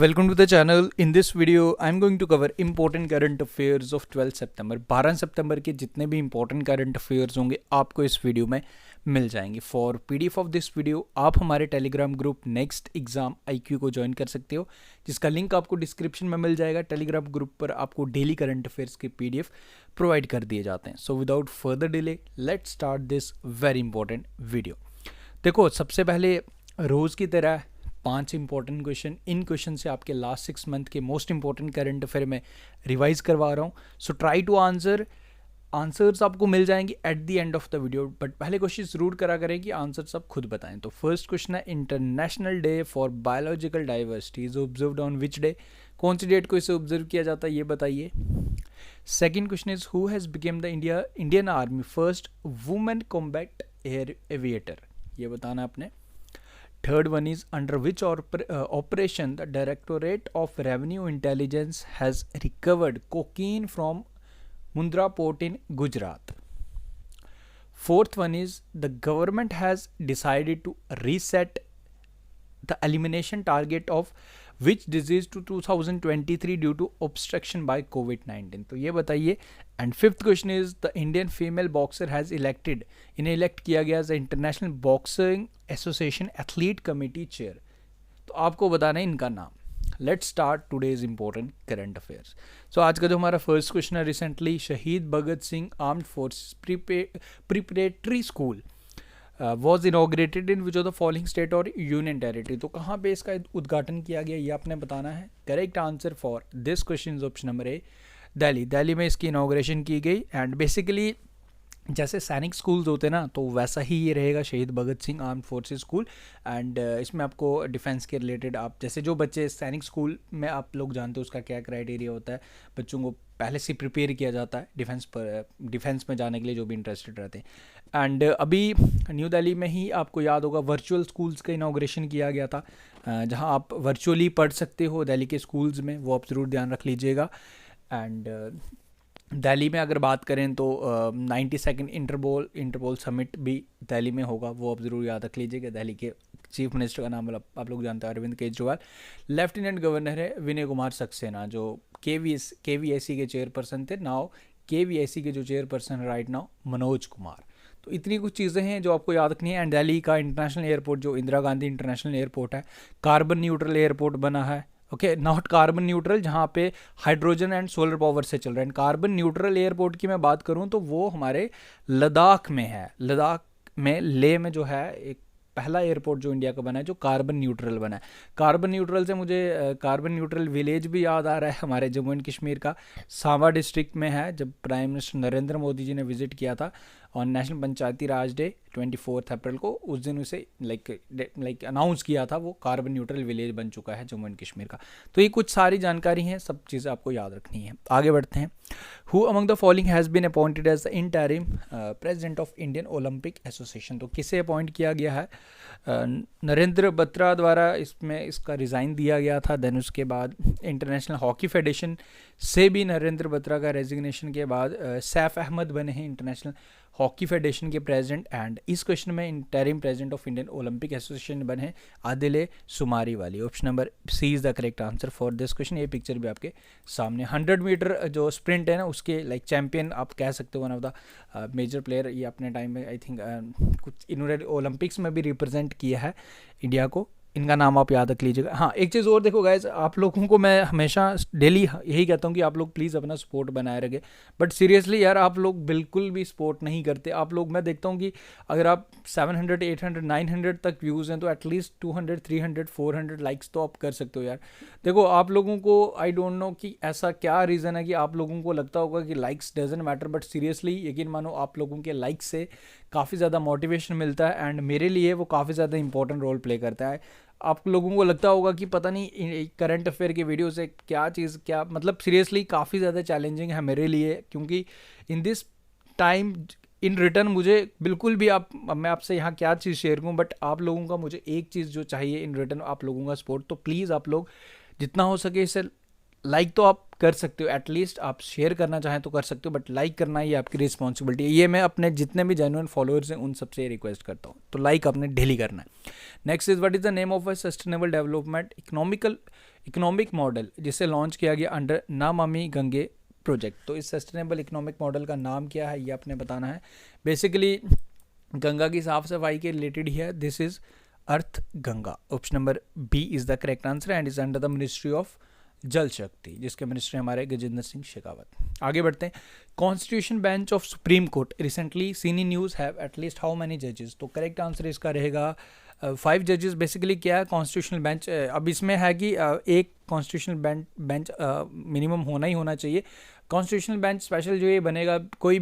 Welcome to the channel. In this video, I'm going to cover important current affairs of 12 सितंबर 12 सितंबर के जितने भी important current affairs होंगे आपको इस वीडियो में मिल जाएंगे. For PDF of this video आप हमारे Telegram group next exam IQ को ज्वाइन कर सकते हो, जिसका लिंक आपको डिस्क्रिप्शन में मिल जाएगा. टेलीग्राम ग्रुप पर आपको डेली करंट अफेयर्स के PDF प्रोवाइड कर दिए जाते हैं. So without further delay let's start this very important video. देखो, सबसे पहले रोज़ की तरह 5 इंपॉर्टेंट क्वेश्चन. इन क्वेश्चन से आपके लास्ट 6 मंथ के मोस्ट इंपॉर्टेंट करंट अफेयर में रिवाइज करवा रहा हूँ. सो ट्राई टू आंसर्स आपको मिल जाएंगे at the end of the video, but पहले कोशिश ज़रूर करा करें कि आंसर्स आप खुद बताएं. तो फर्स्ट क्वेश्चन है, international day for biological diversity is observed on which day. कौन सी डेट को इसे ऑब्जर्व किया जाता है ये बताइए. Second question is, who has became the Indian army first women combat air aviator. ये बताना आपने. Third one is, under which operation the Directorate of Revenue Intelligence has recovered cocaine from Mundra port in Gujarat. Fourth one is, the government has decided to reset the elimination target of which disease to 2023 due to obstruction by COVID-19. तो ये बताइए. And fifth question is, the Indian female boxer has elected, इन्हें elect किया गया as International Boxing Association athlete committee chair. तो आपको बताना है इनका नाम. Let's start today's important current affairs. So आज का जो हमारा फर्स्ट क्वेश्चन है, recently Shaheed Bhagat Singh armed forces preparatory school was inaugurated in which of the following state और यूनियन टेरिटरी. तो कहाँ पे इसका उद्घाटन किया गया ये आपने बताना है. Correct answer for this question is option number A, Delhi में इसकी इनॉग्रेशन की गई. एंड बेसिकली जैसे सैनिक स्कूल्स होते हैं ना, तो वैसा ही ये रहेगा Shaheed Bhagat Singh armed forces school. And इसमें आपको डिफेंस के रिलेटेड, आप जैसे जो बच्चे सैनिक स्कूल में आप लोग जानते हो उसका क्या क्राइटेरिया होता है, बच्चों को पहले से प्रिपेयर किया जाता है डिफेंस में जाने के लिए जो भी इंटरेस्टेड रहते हैं. एंड अभी न्यू दिल्ली में ही आपको याद होगा वर्चुअल स्कूल्स का इनॉग्रेशन किया गया था, जहां आप वर्चुअली पढ़ सकते हो दिल्ली के स्कूल्स में. वो आप ज़रूर ध्यान रख लीजिएगा. एंड दिल्ली में अगर बात करें तो 92nd इंटरपोल समिट भी दिल्ली में होगा, वो आप ज़रूर याद रख लीजिएगा. दिल्ली के चीफ मिनिस्टर का नाम आप लोग जानते हैं, अरविंद केजरीवाल. लेफ्टिनेंट गवर्नर है विनय कुमार सक्सेना, जो KVIC के चेयरपर्सन थे. नाउ KVIC के जो चेयरपर्सन है राइट नाउ मनोज कुमार. तो इतनी कुछ चीज़ें हैं जो आपको याद रखनी है. एंड दिल्ली का इंटरनेशनल एयरपोर्ट जो इंदिरा गांधी इंटरनेशनल एयरपोर्ट है, कार्बन न्यूट्रल एयरपोर्ट बना है. ओके, नॉट कार्बन न्यूट्रल, जहाँ पे हाइड्रोजन एंड सोलर पावर से चल रहा है. कार्बन न्यूट्रल एयरपोर्ट की मैं बात करूँ तो वो हमारे लद्दाख में है. लद्दाख में लेह में जो है एक पहला एयरपोर्ट जो इंडिया का बना है जो कार्बन न्यूट्रल बना है. कार्बन न्यूट्रल से मुझे कार्बन न्यूट्रल विलेज भी याद आ रहा है, हमारे जम्मू एंड कश्मीर का सांबा डिस्ट्रिक्ट में है. जब प्राइम मिनिस्टर नरेंद्र मोदी जी ने विजिट किया था और नेशनल पंचायती राज डे 24 अप्रैल को, उस दिन उसे लाइक अनाउंस किया था. वो कार्बन न्यूट्रल विलेज बन चुका है जम्मू एंड कश्मीर का. तो ये कुछ सारी जानकारी हैं, सब चीज़ें आपको याद रखनी है. आगे बढ़ते हैं. Who among the following has been appointed as the interim president of Indian Olympic Association. तो किसे अपॉइंट किया गया है? नरेंद्र बत्रा द्वारा इसका रिज़ाइन दिया गया था. देन उसके बाद इंटरनेशनल हॉकी फेडरेशन से भी नरेंद्र बत्रा का रेजिग्नेशन के बाद सैफ अहमद बने हैं इंटरनेशनल हॉकी फेडरेशन के प्रेसिडेंट. एंड इस क्वेश्चन में interim president of Indian Olympic Association बने हैं Adille Sumariwalla. Option number C is the correct answer for this question. ये पिक्चर भी आपके सामने. 100 मीटर जो स्प्रिंट है ना, उसके लाइक चैंपियन आप कह सकते हो, one of the major player. ये अपने टाइम में आई थिंक कुछ इन्होंने ओलंपिक्स में भी रिप्रेजेंट किया है इंडिया को. इनका नाम आप याद रख लीजिएगा. हाँ, एक चीज़ और देखो गाइज, आप लोगों को मैं हमेशा डेली यही कहता हूँ कि आप लोग प्लीज़ अपना सपोर्ट बनाए रखें. बट सीरियसली यार, आप लोग बिल्कुल भी सपोर्ट नहीं करते. आप लोग, मैं देखता हूँ कि अगर आप 700, 800, 900 तक व्यूज़ हैं तो एटलीस्ट 200, 300, 400 लाइक्स तो आप कर सकते हो यार. देखो, आप लोगों को आई डोंट नो कि ऐसा क्या रीज़न है कि आप लोगों को लगता होगा कि likes doesn't matter, but seriously यकीन मानो आप लोगों के लाइक्स से काफ़ी ज़्यादा मोटिवेशन मिलता है. एंड मेरे लिए वो काफ़ी ज़्यादा इंपॉर्टेंट रोल प्ले करता है. आप लोगों को लगता होगा कि पता नहीं करंट अफेयर की वीडियो से क्या मतलब सीरियसली काफ़ी ज़्यादा चैलेंजिंग है मेरे लिए, क्योंकि in this time in return मुझे बिल्कुल भी मैं आपसे यहाँ क्या चीज़ शेयर करूँ, बट आप लोगों का मुझे एक चीज़ जो चाहिए इन रिटर्न, आप लोगों का सपोर्ट. तो प्लीज़ आप लोग जितना हो सके इसे लाइक तो आप कर सकते हो, एटलीस्ट आप शेयर करना चाहें तो कर सकते हो, बट लाइक करना ये आपकी रिस्पॉन्सिबिलिटी है। ये मैं अपने जितने भी जेन्युइन फॉलोअर्स हैं उन सबसे रिक्वेस्ट करता हूँ, तो लाइक आपने डेली करना है। Next is what is the name of a sustainable development economic model जिसे लॉन्च किया गया अंडर नमामि गंगे प्रोजेक्ट। तो इस सस्टेनेबल इकोनॉमिक मॉडल का नाम क्या है ये आपने बताना है। बेसिकली गंगा की साफ सफाई के रिलेटेड ही है। This is Arth Ganga. Option number B is the correct answer and is under the ministry of Jal Shakti, जिसके मिनिस्टर हमारे गजेंद्र सिंह शेखावत। आगे बढ़ते हैं। Constitution bench of supreme court recently seen in news have at least how many जजेस। तो करेक्ट आंसर इसका रहेगा 5 जजेस। बेसिकली क्या है कॉन्स्टिट्यूशनल बेंच, अब इसमें है कि एक कॉन्स्टिट्यूशनल बेंच मिनिमम होना ही होना चाहिए। कॉन्स्टिट्यूशनल बेंच स्पेशल जो ये बनेगा, कोई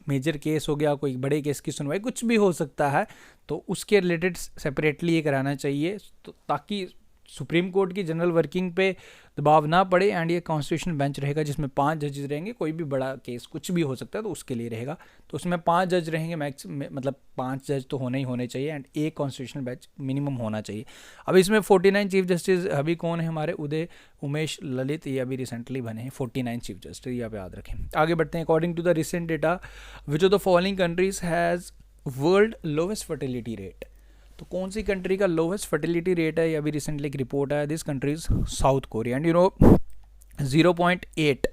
मेजर केस हो गया, कोई बड़े केस की सुनवाई कुछ भी हो सकता है, तो उसके रिलेटेड सेपरेटली ये कराना चाहिए, तो ताकि सुप्रीम कोर्ट की जनरल वर्किंग पे दबाव ना पड़े। एंड ये कॉन्स्टिट्यूशनल बेंच रहेगा जिसमें 5 जजेस रहेंगे। कोई भी बड़ा केस कुछ भी हो सकता है तो उसके लिए रहेगा, तो उसमें 5 जज रहेंगे मैक्स, मतलब 5 जज तो होने ही होने चाहिए एंड एक कॉन्स्टिट्यूशनल बेंच मिनिमम होना चाहिए। अब इसमें 49 चीफ जस्टिस अभी कौन है हमारे, उदय उमेश ललित, ये अभी रिसेंटली बने हैं 49 चीफ जस्टिस, ये आप याद रखें। आगे बढ़ते हैं। According to the recent data which of the following countries has world lowest fertility rate. तो कौन सी कंट्री का लोवेस्ट फर्टिलिटी रेट है, ये अभी रिसेंटली एक रिपोर्ट आया। This country is South Korea and 0.8,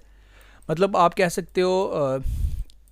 मतलब आप कह सकते हो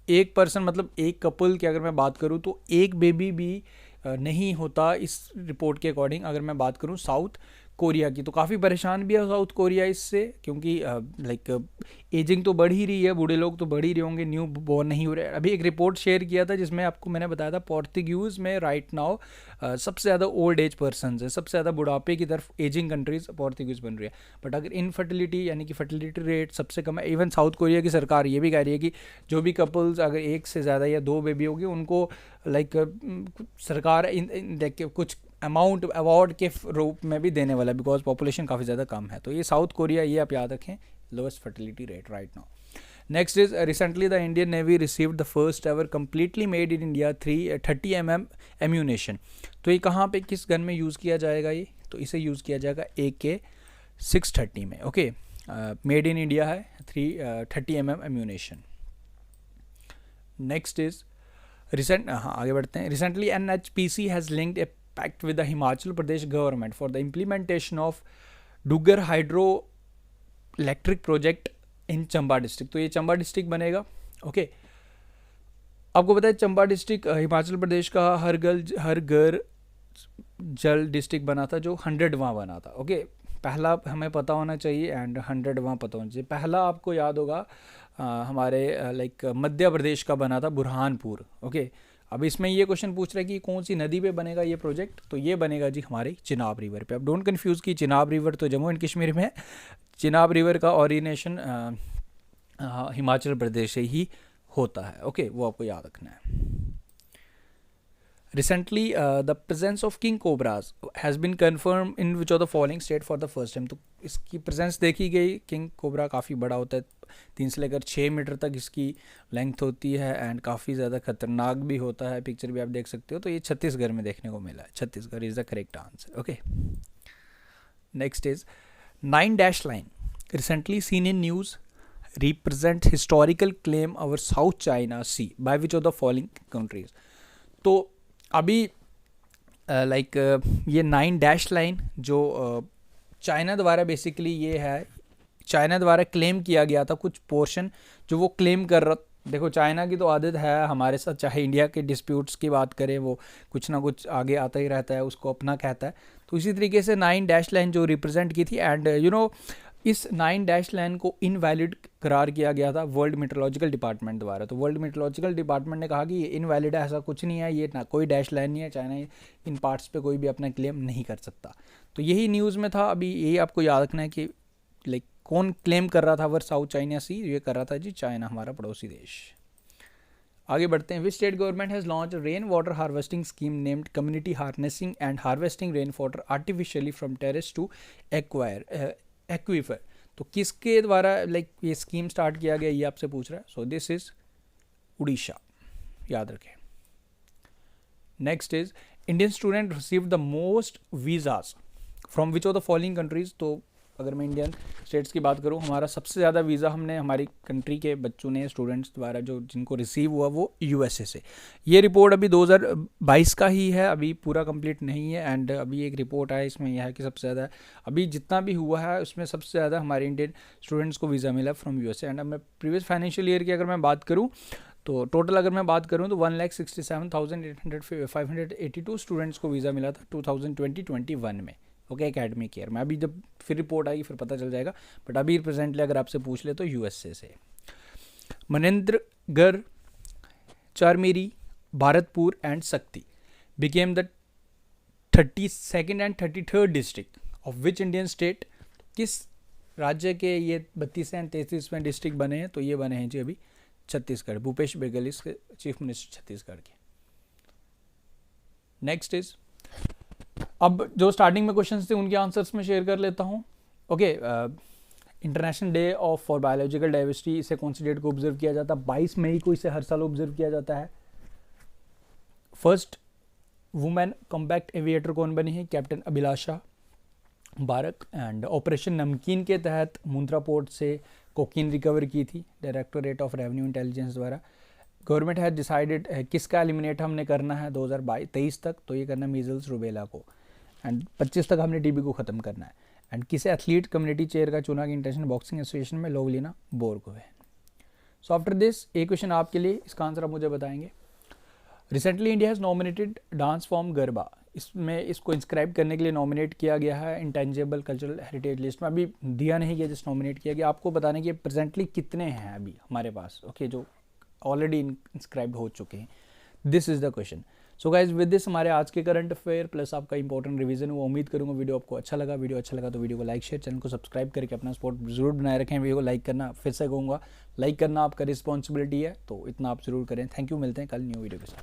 एक पर्सन, मतलब एक कपल की अगर मैं बात करूँ तो एक बेबी भी नहीं होता इस रिपोर्ट के अकॉर्डिंग, अगर मैं बात करूँ साउथ कोरिया की। तो काफ़ी परेशान भी है साउथ कोरिया इससे, क्योंकि लाइक एजिंग तो बढ़ ही रही है, बूढ़े लोग तो बढ़ ही रहे होंगे, न्यू बॉर्न नहीं हो रहे। अभी एक रिपोर्ट शेयर किया था जिसमें आपको मैंने बताया था पोर्तुगीज़ में राइट नाउ सबसे ज़्यादा ओल्ड एज पर्सन है, सबसे ज़्यादा बुढ़ापे की तरफ एजिंग कंट्रीज पोर्तुगीज़ बन रही है। बट अगर इनफर्टिलिटी यानी कि फर्टिलिटी रेट सबसे कम है। इवन साउथ कोरिया की सरकार ये भी कह रही है कि जो भी कपल्स अगर एक से ज़्यादा या 2 बेबी होगी उनको लाइक सरकार कुछ अमाउंट अवार्ड के रूप में भी देने वाला है, बिकॉज पॉपुलेशन काफ़ी ज़्यादा कम है। तो ये साउथ कोरिया, ये आप याद रखें, lowest fertility rate right now. Next is recently the Indian navy received the first ever completely made in India 30 mm ammunition. तो ये कहाँ पे किस गन में यूज़ किया जाएगा ये, तो इसे यूज़ किया जाएगा AK-630 में। ओके, मेड इन इंडिया है 30 mm एम्यूनेशन। नेक्स्ट इज आगे बढ़ते हैं। Recently NHPC has linked A pact with the Himachal Pradesh government for the implementation of Duggar Hydro Electric Project in Chamba district. तो ये Chamba district बनेगा। Okay, आपको पता है चंबा डिस्ट्रिक्ट हिमाचल प्रदेश का हर घर जल डिस्ट्रिक्ट बना था, जो 100वां बना था। ओके, पहला हमें पता होना चाहिए एंड 100वां पता होना चाहिए। पहला आपको याद होगा हमारे लाइक मध्य प्रदेश का बना था बुरहानपुर। ओके, अब इसमें ये क्वेश्चन पूछ रहा है कि कौन सी नदी पे बनेगा ये प्रोजेक्ट, तो ये बनेगा जी हमारी चिनाब रिवर पे। अब डोंट कंफ्यूज कि चिनाब रिवर तो जम्मू एंड कश्मीर में है, चिनाब रिवर का ओरिजिनेशन हिमाचल प्रदेश से ही होता है। ओके, वो आपको याद रखना है। Recently the presence of king cobras has been confirm in which of the following state for the first time. तो इसकी प्रेजेंस देखी गई। किंग कोबरा काफ़ी बड़ा होता है, 3 से लेकर 6 मीटर तक इसकी लेंथ होती है एंड काफ़ी ज़्यादा खतरनाक भी होता है। पिक्चर भी आप देख सकते हो। तो ये छत्तीसगढ़ में देखने को मिला है। Chhattisgarh is the correct answer. Okay, next is 9 dash line recently seen in news represent historical claim over South China Sea by which of the following countries. तो अभी लाइक ये 9 डैश लाइन जो चाइना द्वारा बेसिकली ये है, China द्वारा claim किया गया था कुछ पोर्शन जो वो क्लेम कर रहा। देखो चाइना की तो आदत है हमारे साथ, चाहे इंडिया के डिस्प्यूट्स की बात करें, वो कुछ ना कुछ आगे आता ही रहता है, उसको अपना कहता है। तो इसी तरीके से 9 डैश लाइन जो रिप्रेजेंट की थी एंड इस 9 डैश लाइन को इनवैलिड करार किया गया था वर्ल्ड मेट्रोलॉजिकल डिपार्टमेंट द्वारा। तो वर्ल्ड मेट्रोलॉजिकल डिपार्टमेंट ने कहा कि ये इनवैलिड है, ऐसा कुछ नहीं है, ये ना कोई डैश लाइन नहीं है, चाइना इन पार्ट्स पे कोई भी अपना क्लेम नहीं कर सकता। तो यही न्यूज़ में था। अभी यही आपको याद रखना है कि लाइक कौन क्लेम कर रहा था ओवर साउथ चाइना सी, ये कर रहा था जी चाइना, हमारा पड़ोसी देश। आगे बढ़ते हैं। Which state government has launch rain water harvesting scheme named community harnessing and harvesting rain water artificially from terrace to aquifer. तो किसके द्वारा लाइक ये स्कीम स्टार्ट किया गया, ये आपसे पूछ रहा है। सो दिस इज उड़ीसा, याद रखें। Next is Indian student receive the most visas from which of the following countries. तो अगर मैं इंडियन स्टेट्स की बात करूँ, हमारा सबसे ज़्यादा वीज़ा हमने हमारी कंट्री के बच्चों ने, स्टूडेंट्स द्वारा जो जिनको रिसीव हुआ वो यूएसए से। ये रिपोर्ट अभी 2022 का ही है, अभी पूरा कंप्लीट नहीं है। एंड अभी एक रिपोर्ट आया, इसमें यह है कि सबसे ज़्यादा अभी जितना भी हुआ है उसमें सबसे ज़्यादा हमारे इंडियन स्टूडेंट्स को वीज़ा मिला फ्रॉम यूएसए। एंड अब मैं प्रीवियस फाइनेंशियल ईयर की अगर मैं बात करूँ तो टोटल अगर मैं बात करूँ तो 1,67,582 स्टूडेंट्स को वीज़ा मिला था 2020-21 में। ओके, एकेडमिक ईयर में। अभी जब फिर रिपोर्ट आएगी फिर पता चल जाएगा, बट अभी प्रेजेंटली अगर आपसे पूछ ले तो यूएसए से। मनेंद्रगढ़, चारमेरी, भारतपुर एंड शक्ति became the 32nd and 33rd district of which Indian state. किस राज्य के ये 32 एंड 33वें डिस्ट्रिक्ट बने हैं? तो ये बने हैं जी अभी छत्तीसगढ़, भूपेश बघेल इसके चीफ मिनिस्टर छत्तीसगढ़ के। नेक्स्ट इज, अब जो स्टार्टिंग में क्वेश्चंस थे उनके आंसर्स में शेयर कर लेता हूँ। Okay, international day of for biological diversity, इसे कौन सी डेट को ऑब्जर्व किया जाता है? 22 मई को इसे हर साल ऑब्जर्व किया जाता है। फर्स्ट वुमेन कॉम्बैक्ट एविएटर कौन बनी है? Captain Abhilasha Barak. And operation नमकीन के तहत मुंद्रा पोर्ट से कोकीन रिकवर की थी डायरेक्टोरेट ऑफ रेवेन्यू इंटेलिजेंस द्वारा। गवर्नमेंट हैज डिसाइडेड किसका एलिमिनेट हमने करना है 2023 तक? तो ये करना है मीजल्स रूबेला को। एंड 25 तक हमने टीबी को ख़त्म करना है। एंड किसे एथलीट कम्युनिटी चेयर का चुना कि इंटरनेशनल बॉक्सिंग एसोसिएशन में? लोवलिना बोर को है। सो आफ्टर दिस एक क्वेश्चन आपके लिए, इसका आंसर आप मुझे बताएंगे। Recently India has nominated dance form garba, इसमें इसको इंस्क्राइब करने के लिए नॉमिनेट किया गया है इंटेंजिबल कल्चरल हेरिटेज लिस्ट में। अभी दिया नहीं गया, जस्ट नॉमिनेट किया गया। आपको बताने कि प्रेजेंटली कितने हैं अभी हमारे पास, ओके, जो ऑलरेडी इंस्क्राइब हो चुके हैं। This is the question. So guys with this हमारे आज के करंट अफेयर प्लस आपका इंपॉर्टेंट रिवीजन वो उम्मीद करूँगा वीडियो आपको अच्छा लगा। वीडियो अच्छा लगा तो वीडियो को लाइक शेयर, चैनल को सब्सक्राइब करके अपना सपोर्ट जरूर बनाए रखें। वीडियो को लाइक करना, फिर से कहूँगा लाइक करना आपका रिस्पॉन्सिबिलिटी है, तो इतना आप जरूर करें। थैंक यू, मिलते हैं कल न्यू वीडियो के साथ।